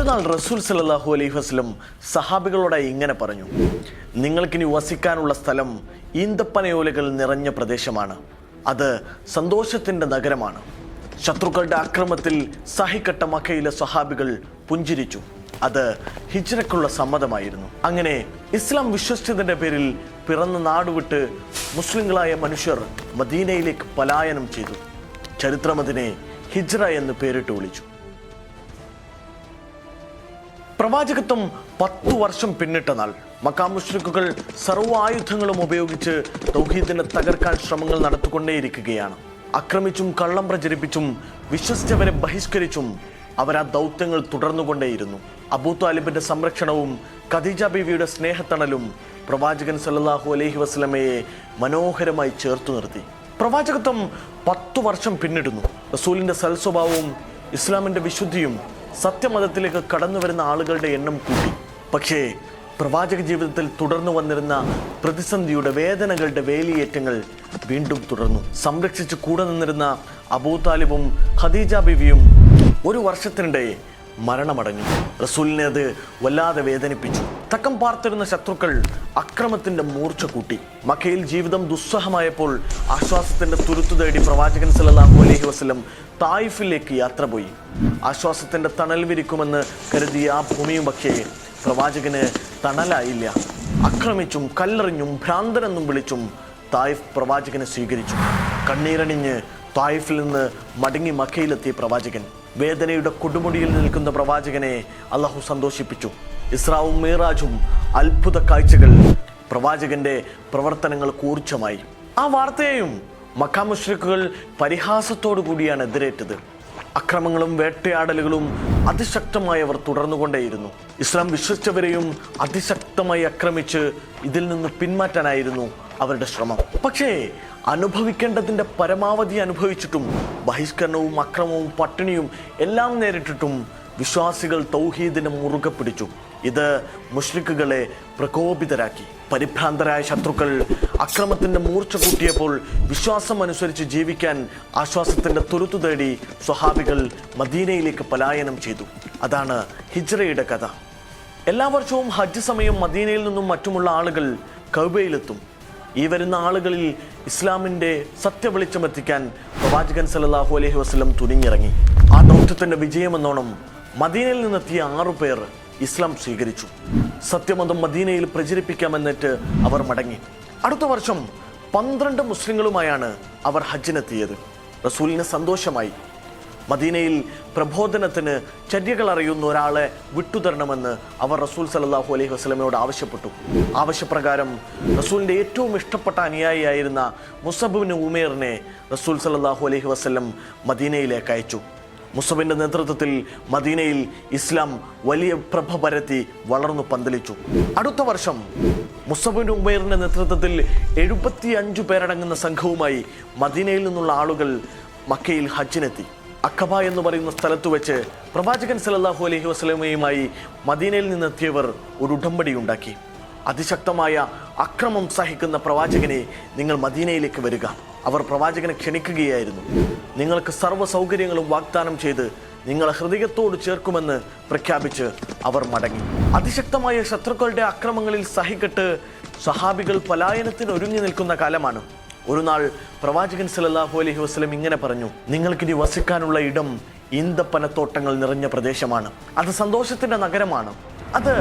നാൾ റസൂൽ സല്ലല്ലാഹു അലൈഹി വസല്ലം സഹാബികളോട് ഇങ്ങനെ പറഞ്ഞു: നിങ്ങൾക്കിനി വസിക്കാനുള്ള സ്ഥലം ഈന്തപ്പനയോലകൾ നിറഞ്ഞ പ്രദേശമാണ്. അത് സന്തോഷത്തിൻ്റെ നഗരമാണ്. ശത്രുക്കളുടെ ആക്രമണത്തിൽ സഹിക്കട്ട മക്കയിലെ സ്വഹാബികൾ പുഞ്ചിരിച്ചു. അത് ഹിജ്റയ്ക്കുള്ള സമ്മതമായിരുന്നു. അങ്ങനെ ഇസ്ലാം വിശ്വസിച്ചതിൻ്റെ പേരിൽ പിറന്ന നാടുവിട്ട് മുസ്ലിങ്ങളായ മനുഷ്യർ മദീനയിലേക്ക് പലായനം ചെയ്തു. ചരിത്രം അതിനെ ഹിജ്റ എന്ന് പേരിട്ട് വിളിച്ചു. പ്രവാചകത്വം 10 വർഷം പിന്നിട്ട നാൾ മക്കാ മുശ്രിക്കുകൾ സർവ്വായുധങ്ങളും ഉപയോഗിച്ച് തൗഹീദിനെ തകർക്കാൻ ശ്രമങ്ങൾ നടത്തിക്കൊണ്ടേയിരിക്കുകയാണ്. ആക്രമിച്ചും കള്ളം പ്രചരിപ്പിച്ചും വിശ്വസിച്ചവരെ ബഹിഷ്കരിച്ചും അവർ ആ ദൗത്യങ്ങൾ തുടർന്നുകൊണ്ടേയിരുന്നു. അബൂ താലിബിന്റെ സംരക്ഷണവും ഖദീജ ബീവിയുടെ സ്നേഹത്തണലും പ്രവാചകൻ സല്ലല്ലാഹു അലൈഹി വസല്ലമയെ മനോഹരമായി ചേർത്തു നിർത്തി. പ്രവാചകത്വം 10 വർഷം പിന്നിടുന്നു. റസൂലിന്റെ സൽസ്വഭാവവും ഇസ്ലാമിന്റെ വിശുദ്ധിയും സത്യമതത്തിലേക്ക് കടന്നു വരുന്ന ആളുകളുടെ എണ്ണം കൂട്ടി. പക്ഷേ പ്രവാചക ജീവിതത്തിൽ തുടർന്നു വന്നിരുന്ന പ്രതിസന്ധിയുടെ വേദനകളുടെ വേലിയേറ്റങ്ങൾ വീണ്ടും തുടർന്നു. സംരക്ഷിച്ച് കൂടെ നിന്നിരുന്ന അബൂ താലിബും ഖദീജ ബീവിയും 1 വർഷത്തിനിടെ മരണമടഞ്ഞു. റസൂലിനെ അത് വല്ലാതെ വേദനിപ്പിച്ചു. തക്കം പാർത്തിരുന്ന ശത്രുക്കൾ അക്രമത്തിന്റെ മൂർച്ച കൂട്ടി. മക്കയിൽ ജീവിതം ദുസ്സഹമായപ്പോൾ ആശ്വാസത്തിന്റെ തുരുത്തു തേടി പ്രവാചകൻ സല്ലല്ലാഹു അലൈഹി വസല്ലം തായിഫിലേക്ക് യാത്ര പോയി. ആശ്വാസത്തിന്റെ തണൽ വിരിക്കുമെന്ന് കരുതിയ ആ ഭൂമിയും പക്ഷേ പ്രവാചകന് തണലായില്ല. ആക്രമിച്ചും കല്ലെറിഞ്ഞും ഭ്രാന്തനെന്നും വിളിച്ചും തായിഫ് പ്രവാചകനെ സ്വീകരിച്ചു. കണ്ണീരണിഞ്ഞ് തായിഫിൽ നിന്ന് മടങ്ങി മക്കയിലെത്തിയ പ്രവാചകൻ, വേദനയുടെ കൊടുമുടിയിൽ നിൽക്കുന്ന പ്രവാചകനെ അള്ളാഹു സന്തോഷിപ്പിച്ചു. ഇസ്രാവും മീറാജും അത്ഭുത കാഴ്ചകൾ പ്രവാചകന്റെ പ്രവർത്തനങ്ങൾ ഊർജ്ജമായി. ആ വാർത്തയെയും മക്കാ മുശ്രിക്കുകൾ പരിഹാസത്തോടു കൂടിയാണ് എതിരേറ്റത്. അക്രമങ്ങളും വേട്ടയാടലുകളും അതിശക്തമായി അവർ തുടർന്നുകൊണ്ടേയിരുന്നു. ഇസ്ലാം വിശ്വസിച്ചവരെയും അതിശക്തമായി ആക്രമിച്ച് ഇതിൽ നിന്ന് പിന്മാറ്റാനായിരുന്നു അവരുടെ ശ്രമം. പക്ഷേ അനുഭവിക്കേണ്ടതിൻ്റെ പരമാവധി അനുഭവിച്ചിട്ടും ബഹിഷ്കരണവും അക്രമവും പട്ടിണിയും എല്ലാം നേരിട്ടിട്ടും വിശ്വാസികൾ തൗഹീദിനെ മുറുകെ പിടിച്ചു. ഇത് മുശ്രിക്കുകളെ പ്രകോപിതരാക്കി. പരിഭ്രാന്തരായ ശത്രുക്കൾ അക്രമത്തിന്റെ മൂർച്ച കൂട്ടിയപ്പോൾ വിശ്വാസം അനുസരിച്ച് ജീവിക്കാൻ ആശ്വാസത്തിന്റെ തുരുത്തു തേടി സ്വഹാബികൾ മദീനയിലേക്ക് പലായനം ചെയ്തു. അതാണ് ഹിജ്റയുടെ കഥ. എല്ലാ വർഷവും ഹജ്ജ് സമയം മദീനയിൽ നിന്നും മറ്റുമുള്ള ആളുകൾ കഅബയിലെത്തും. ഈ വരുന്ന ആളുകളിൽ ഇസ്ലാമിന്റെ സത്യവെളിച്ചമെത്തിക്കാൻ പ്രവാചകൻ സല്ലല്ലാഹു അലൈഹി വസല്ലം തുനിഞ്ഞിറങ്ങി. ആ ദൗത്യത്തിന്റെ വിജയമെന്നോണം മദീനയിൽ നിന്നെത്തിയ 6 പേർ ഇസ്ലാം സ്വീകരിച്ചു. സത്യമതം മദീനയിൽ പ്രചരിപ്പിക്കാമെന്നിട്ട് അവർ മടങ്ങി. അടുത്ത വർഷം 12 മുസ്ലിങ്ങളുമായാണ് അവർ ഹജ്ജിനെത്തിയത്. റസൂലിന് സന്തോഷമായി. മദീനയിൽ പ്രബോധനത്തിന് ചര്യകൾ അറിയുന്ന ഒരാളെ വിട്ടുതരണമെന്ന് അവർ റസൂൽ സല്ലല്ലാഹു അലൈഹി വസല്ലമയോട് ആവശ്യപ്പെട്ടു. ആവശ്യപ്രകാരം റസൂലിൻ്റെ ഏറ്റവും ഇഷ്ടപ്പെട്ട അനുയായിയായിരുന്ന മുസഅബ് ഇബ്നു ഉമൈറിനെ റസൂൽ സല്ലല്ലാഹു അലൈഹി വസല്ലം മദീനയിലേക്ക് അയച്ചു. മുസഅബിന്റെ നേതൃത്വത്തിൽ മദീനയിൽ ഇസ്ലാം വലിയ പ്രഭ പരത്തി വളർന്നു പന്തലിച്ചു. അടുത്ത വർഷം മുസഅബ് ഇബ്നു ഉമൈറിന്റെ നേതൃത്വത്തിൽ 75 പേരടങ്ങുന്ന സംഘവുമായി മദീനയിൽ നിന്നുള്ള ആളുകൾ മക്കയിൽ ഹജ്ജിനെത്തി. അഖബ എന്ന് പറയുന്ന സ്ഥലത്ത് വെച്ച് പ്രവാചകൻ സല്ലല്ലാഹു അലൈഹി വസല്ലമയുമായി മദീനയിൽ നിന്നെത്തിയവർ ഒരു ഉടമ്പടി ഉണ്ടാക്കി. അതിശക്തമായ അക്രമം സഹിക്കുന്ന പ്രവാചകനെ, നിങ്ങൾ മദീനയിലേക്ക് വരിക. അവർ പ്രവാചകനെ ക്ഷണിക്കുകയായിരുന്നു. നിങ്ങൾക്ക് സർവ്വ സൗകര്യങ്ങളും വാഗ്ദാനം ചെയ്ത് നിങ്ങളെ ഹൃദയത്തോട് ചേർക്കുമെന്ന് പ്രഖ്യാപിച്ച് അവർ മടങ്ങി. അതിശക്തമായ ശത്രുക്കളുടെ അക്രമങ്ങളിൽ സഹിക്കെട്ട് സ്വഹാബികൾ പലായനത്തിന് ഒരുങ്ങി നിൽക്കുന്ന കാലമാണ്. ഒരു നാൾ പ്രവാചകൻ സല്ലല്ലാഹു അലൈഹി വസല്ലം ഇങ്ങനെ പറഞ്ഞു: നിങ്ങൾക്കിനി വസിക്കാനുള്ള ഇടം ഈന്തപ്പനത്തോട്ടങ്ങൾ നിറഞ്ഞ പ്രദേശമാണ്. അത് സന്തോഷത്തിന്റെ നഗരമാണ്. അത്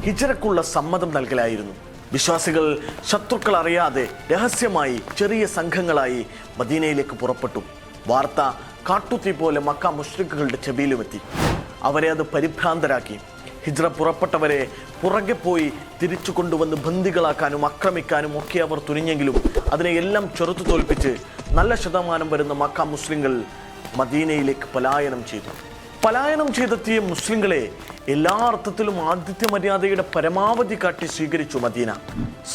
ഹിജ്റയ്ക്കുള്ള സമ്മതം നൽകലായിരുന്നു. വിശ്വാസികൾ ശത്രുക്കൾ അറിയാതെ രഹസ്യമായി ചെറിയ സംഘങ്ങളായി മദീനയിലേക്ക് പുറപ്പെട്ടു. വാർത്ത കാട്ടുതീ പോലെ മക്ക മുശ്രിക്കുകളുടെ ചെവിയിലുമെത്തി. അവരെ അത് പരിഭ്രാന്തരാക്കി. ഹിജ്റ പുറപ്പെട്ടവരെ പുറകെ പോയി തിരിച്ചു കൊണ്ടുവന്ന് ബന്ദികളാക്കാനും ആക്രമിക്കാനും ഒക്കെ അവർ തുനിഞ്ഞെങ്കിലും അതിനെയെല്ലാം ചെറുത്തു തോൽപ്പിച്ച് നല്ല ശതമാനം വരുന്ന മക്ക മുസ്ലിങ്ങൾ മദീനയിലേക്ക് പലായനം ചെയ്തു. പലായനം ചെയ്തെത്തിയ മുസ്ലിങ്ങളെ എല്ലാ അർത്ഥത്തിലും ആതിഥ്യ മര്യാദയുടെ പരമാവധി കാട്ടി സ്വീകരിച്ചു മദീന.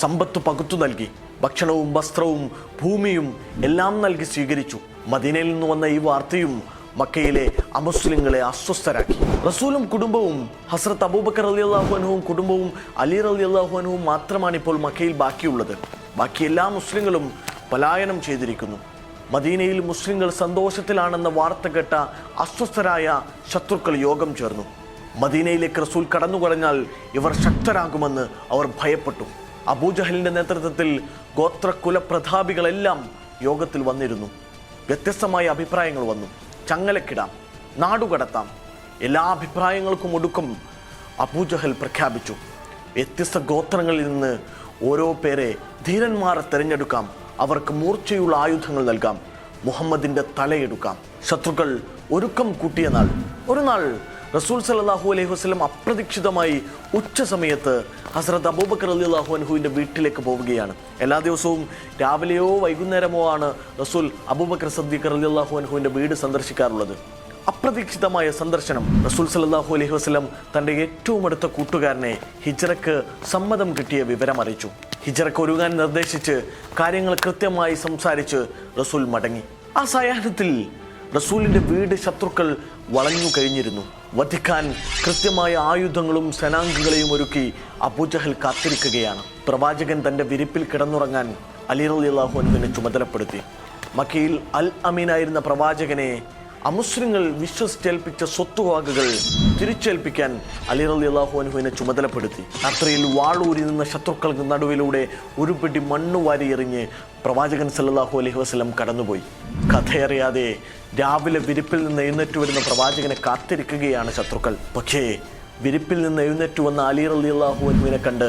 സമ്പത്ത് പകുത്തു നൽകി. ഭക്ഷണവും വസ്ത്രവും ഭൂമിയും എല്ലാം നൽകി സ്വീകരിച്ചു. മദീനയിൽ നിന്ന് വന്ന ഈ വാർത്തയും മക്കയിലെ അമുസ്ലിങ്ങളെ അസ്വസ്ഥരാക്കി. റസൂലും കുടുംബവും ഹസ്രത്ത് അബൂബക്കർ റളിയല്ലാഹു അൻഹുവും കുടുംബവും അലി റളിയല്ലാഹു അൻഹുവും മാത്രമാണ് ഇപ്പോൾ മക്കയിൽ ബാക്കിയുള്ളത്. ബാക്കി എല്ലാ മുസ്ലിങ്ങളും പലായനം ചെയ്തിരിക്കുന്നു. മദീനയിൽ മുസ്ലിങ്ങൾ സന്തോഷത്തിലാണെന്ന വാർത്ത കേട്ട അസ്വസ്ഥരായ ശത്രുക്കൾ യോഗം ചേർന്നു. മദീനയിലേക്ക് റസൂൽ കടന്നു കഴിഞ്ഞാൽ ഇവർ ശക്തരാകുമെന്ന് അവർ ഭയപ്പെട്ടു. അബൂജഹലിന്റെ നേതൃത്വത്തിൽ ഗോത്രകുലപ്രതാപികളെല്ലാം യോഗത്തിൽ വന്നിരുന്നു. വ്യത്യസ്തമായ അഭിപ്രായങ്ങൾ വന്നു. ചങ്ങലക്കിടാം, നാടുകടത്താം, എല്ലാ അഭിപ്രായങ്ങൾക്കും ഒടുക്കം അബൂജഹൽ പ്രഖ്യാപിച്ചു, വ്യത്യസ്ത ഗോത്രങ്ങളിൽ നിന്ന് ഓരോ പേരെ ധീരന്മാരെ തിരഞ്ഞെടുക്കാം, അവർക്ക് മൂർച്ചയുള്ള ആയുധങ്ങൾ നൽകാം, മുഹമ്മദിന്റെ തലയെടുക്കാം. ശത്രുക്കൾ ഒരുക്കം കൂട്ടിയ നാൾ, ഒരു നാൾ റസൂൽ സല്ലല്ലാഹു അലൈഹി വസല്ലം അപ്രതീക്ഷിതമായി ഉച്ച സമയത്ത് ഹസ്രത്ത് അബൂബക്കർ റളിയല്ലാഹു അൻഹുവിൻ്റെ വീട്ടിലേക്ക് പോവുകയാണ്. എല്ലാ ദിവസവും രാവിലെയോ വൈകുന്നേരമോ ആണ് റസൂൽ അബൂബക്കർ സിദ്ദീഖ് റളിയല്ലാഹു അൻഹുവിൻ്റെ വീട് സന്ദർശിക്കാറുള്ളത്. അപ്രതീക്ഷിതമായ സന്ദർശനം. റസൂൽ സല്ലല്ലാഹു അലൈഹി വസല്ലം തൻ്റെ ഏറ്റവും അടുത്ത കൂട്ടുകാരനെ ഹിജ്റക്ക് സമ്മതം കിട്ടിയ വിവരം അറിയിച്ചു. ഹിജ്റക്ക് ഒരുങ്ങാൻ നിർദ്ദേശിച്ച് കാര്യങ്ങൾ കൃത്യമായി സംസാരിച്ച് റസൂൽ മടങ്ങി. ആ സായാഹ്നത്തിൽ റസൂലിൻ്റെ വീട് ശത്രുക്കൾ വളഞ്ഞു കഴിഞ്ഞിരുന്നു. വധിക്കാൻ കൃത്യമായ ആയുധങ്ങളും സേനാംഗങ്ങളെയും ഒരുക്കി അബൂജഹൽ കാത്തിരിക്കുകയാണ്. പ്രവാചകൻ തൻ്റെ വിരിപ്പിൽ കിടന്നുറങ്ങാൻ അലി റളിയല്ലാഹു അൻഹുവിനെ ചുമതലപ്പെടുത്തി. മക്കയിൽ അൽ അമീനായിരുന്ന പ്രവാചകനെ അമുസ്ലിങ്ങൾ വിശ്വസിച്ചേൽപ്പിച്ച സ്വത്തുവകകൾ തിരിച്ചേൽപ്പിക്കാൻ അലി റളിയല്ലാഹു അൻഹുവിനെ ചുമതലപ്പെടുത്തി. രാത്രിയിൽ വാളൂരി നിന്ന ശത്രുക്കൾക്ക് നടുവിലൂടെ ഒരു പിടി മണ്ണ് വാരി എറിഞ്ഞ് പ്രവാചകൻ സല്ലല്ലാഹു അലൈഹി വസല്ലം കടന്നുപോയി. കഥയറിയാതെ രാവിലെ വിരിപ്പിൽ നിന്ന് എഴുന്നേറ്റ് വരുന്ന പ്രവാചകനെ കാത്തിരിക്കുകയാണ് ശത്രുക്കൾ. പക്ഷേ വിരിപ്പിൽ നിന്ന് എഴുന്നേറ്റ് വന്ന അലി റളിയല്ലാഹു അൻഹുവിനെ കണ്ട്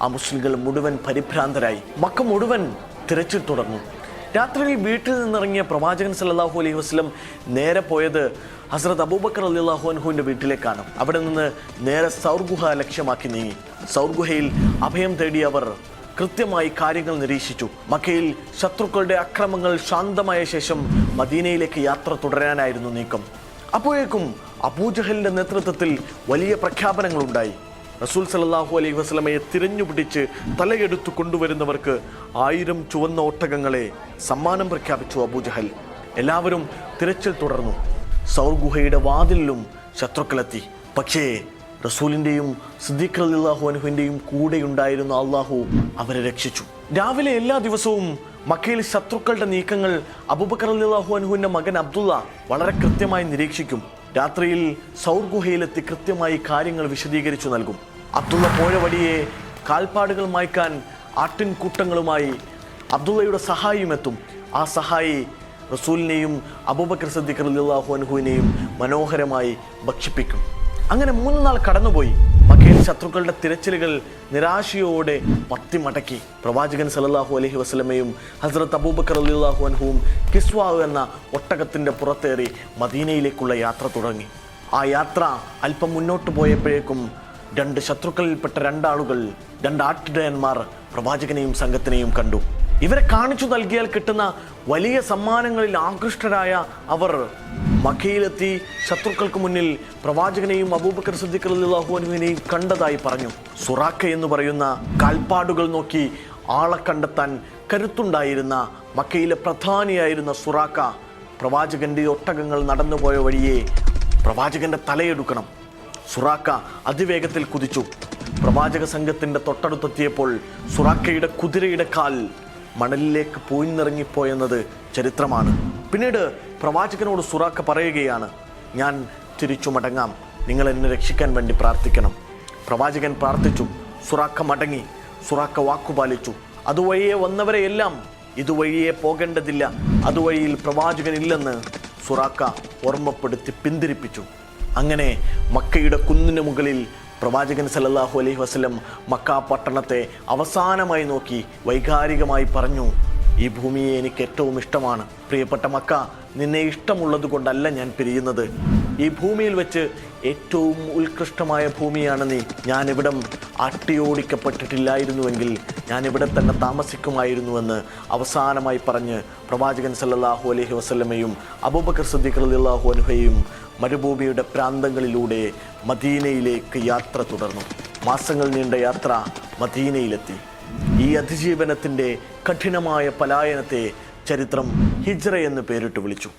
അമുസ്ലിങ്ങൾ മുഴുവൻ പരിഭ്രാന്തരായി. മക്ക മുഴുവൻ തിരച്ചിൽ തുടർന്നു. രാത്രിയിൽ വീട്ടിൽ നിന്നിറങ്ങിയ പ്രവാചകൻ സല്ലല്ലാഹു അലൈഹി വസല്ലം നേരെ പോയത് ഹസ്രത്ത് അബൂബക്കർ റളിയല്ലാഹു അൻഹുവിൻ്റെ വീട്ടിലേക്കാണ്. അവിടെ നിന്ന് നേരെ സൗർ ഗുഹ ലക്ഷ്യമാക്കി നീങ്ങി. സൗർ ഗുഹയിൽ അഭയം തേടിയ അവർ കൃത്യമായി കാര്യങ്ങൾ നിരീക്ഷിച്ചു. മക്കയിൽ ശത്രുക്കളുടെ അക്രമങ്ങൾ ശാന്തമായ ശേഷം മദീനയിലേക്ക് യാത്ര തുടരാനായിരുന്നു നീക്കം. അപ്പോഴേക്കും അബൂജഹലിന്റെ നേതൃത്വത്തിൽ വലിയ പ്രഖ്യാപനങ്ങളുണ്ടായി. റസൂൽ സല്ലല്ലാഹു അലൈഹി വസല്ലമയെ തിരഞ്ഞുപിടിച്ച് തലയെടുത്തു കൊണ്ടുവരുന്നവർക്ക് 1000 ചുവന്ന ഒട്ടകങ്ങളെ സമ്മാനം പ്രഖ്യാപിച്ചു അബൂജഹൽ. എല്ലാവരും തിരച്ചിൽ തുടർന്നു. സൗർ ഗുഹയുടെ വാതിലിലും ശത്രുക്കളെത്തി. പക്ഷേ റസൂലിൻ്റെയും സിദ്ദീഖ് റളിയല്ലാഹു അൻഹുവിൻ്റെയും കൂടെയുണ്ടായിരുന്ന അള്ളാഹു അവരെ രക്ഷിച്ചു. രാവിലെ എല്ലാ ദിവസവും മക്കയിൽ ശത്രുക്കളുടെ നീക്കങ്ങൾ അബൂബക്കർ റളിയല്ലാഹു അൻഹുവിൻ്റെ മകൻ അബ്ദുള്ള വളരെ കൃത്യമായി നിരീക്ഷിക്കും. രാത്രിയിൽ സൗർ ഗുഹയിലെത്തി കൃത്യമായി കാര്യങ്ങൾ വിശദീകരിച്ചു നൽകും. അബ്ദുള്ള പോയ വഴിയെ കാൽപ്പാടുകൾ മായ്ക്കാൻ ആട്ടിൻകൂട്ടങ്ങളുമായി അബ്ദുള്ളയുടെ സഹായിയും എത്തും. ആ സഹായി റസൂലിനെയും അബൂബക്കർ സിദ്ദീഖ് റളിയല്ലാഹു അൻഹുവിനെയും മനോഹരമായി ഭക്ഷിപ്പിക്കും. അങ്ങനെ 3 നാൾ കടന്നുപോയി. മക്കയിൽ ശത്രുക്കളുടെ തിരച്ചിലുകൾ നിരാശയോടെ മടക്കി. പ്രവാചകൻ സല്ലല്ലാഹു അലൈഹി വസല്ലമയും ഹസ്രത്ത് അബൂബക്കർ റളിയല്ലാഹു അൻഹുവും കിസ്വ എന്ന ഒട്ടകത്തിൻ്റെ പുറത്തേറി മദീനയിലേക്കുള്ള യാത്ര തുടങ്ങി. ആ യാത്ര അല്പം മുന്നോട്ട് പോയപ്പോഴേക്കും 2 ശത്രുക്കളിൽപ്പെട്ട 2 ആളുകൾ, 2 ആട്ടിടയന്മാർ പ്രവാചകനെയും സംഘത്തിനെയും കണ്ടു. ഇവരെ കാണിച്ചു നൽകിയാൽ കിട്ടുന്ന വലിയ സമ്മാനങ്ങളിൽ ആകൃഷ്ടരായ അവർ മക്കയിലെത്തി ശത്രുക്കൾക്ക് മുന്നിൽ പ്രവാചകനെയും അബൂബക്കർ സിദ്ദീഖ് റളിയല്ലാഹു അൻഹുവിനെയും കണ്ടതായി പറഞ്ഞു. സുറാക്ക എന്ന് പറയുന്ന കാൽപ്പാടുകൾ നോക്കി ആളെ കണ്ടെത്താൻ കരുത്തുണ്ടായിരുന്ന മക്കയിലെ പ്രധാനിയായിരുന്ന സുറാക്ക പ്രവാചകന്റെ ഒട്ടകങ്ങൾ നടന്നുപോയ വഴിയെ പ്രവാചകന്റെ തലയെടുക്കണം. സുറാക്ക അതിവേഗത്തിൽ കുതിച്ചു. പ്രവാചക സംഘത്തിന്റെ തൊട്ടടുത്തെത്തിയപ്പോൾ സുറാക്കയുടെ കുതിരയുടെ കാൽ മണലിലേക്ക് പോയിന്നിറങ്ങിപ്പോയെന്നത് ചരിത്രമാണ്. പിന്നീട് പ്രവാചകനോട് സുറാക്ക പറയുകയാണ്, ഞാൻ തിരിച്ചു മടങ്ങാം, നിങ്ങൾ എന്നെ രക്ഷിക്കാൻ വേണ്ടി പ്രാർത്ഥിക്കണം. പ്രവാചകൻ പ്രാർത്ഥിച്ചു. സുറാക്ക മടങ്ങി. സുറാക്ക വാക്കുപാലിച്ചു. അതുവഴിയെ വന്നവരെയെല്ലാം ഇതുവഴിയെ പോകേണ്ടതില്ല, അതുവഴിയിൽ പ്രവാചകൻ ഇല്ലെന്ന് സുറാക്ക ഓർമ്മപ്പെടുത്തി പിന്തിരിപ്പിച്ചു. അങ്ങനെ മക്കയുടെ കുന്നിന് മുകളിൽ പ്രവാചകൻ സല്ലല്ലാഹു അലൈഹി വസല്ലം മക്ക പട്ടണത്തെ അവസാനമായി നോക്കി വൈകാരികമായി പറഞ്ഞു, ഈ ഭൂമിയെ എനിക്ക് ഏറ്റവും ഇഷ്ടമാണ്. പ്രിയപ്പെട്ട മക്ക, നിന്നെ ഇഷ്ടമുള്ളത് കൊണ്ടല്ല ഞാൻ പിരിയുന്നത്. ഈ ഭൂമിയിൽ വെച്ച് ഏറ്റവും ഉത്കൃഷ്ടമായ ഭൂമിയാണ് നീ. ഞാനിവിടം അട്ടിയോടിക്കപ്പെട്ടിട്ടില്ലായിരുന്നുവെങ്കിൽ ഞാനിവിടെ തന്നെ താമസിക്കുമായിരുന്നുവെന്ന് അവസാനമായി പറഞ്ഞ് പ്രവാചകൻ സല്ലല്ലാഹു അലൈഹി വസല്ലമയും അബൂബക്കർ സിദ്ദീഖ് റളിയല്ലാഹു അൻഹുയും മരുഭൂമിയുടെ പ്രാന്തങ്ങളിലൂടെ മദീനയിലേക്ക് യാത്ര തുടർന്നു. മാസങ്ങൾ നീണ്ട യാത്ര മദീനയിലെത്തി. ഈ അതിജീവനത്തിൻ്റെ കഠിനമായ പലായനത്തെ ചരിത്രം ഹിജ്റ എന്ന് പേരിട്ട് വിളിച്ചു.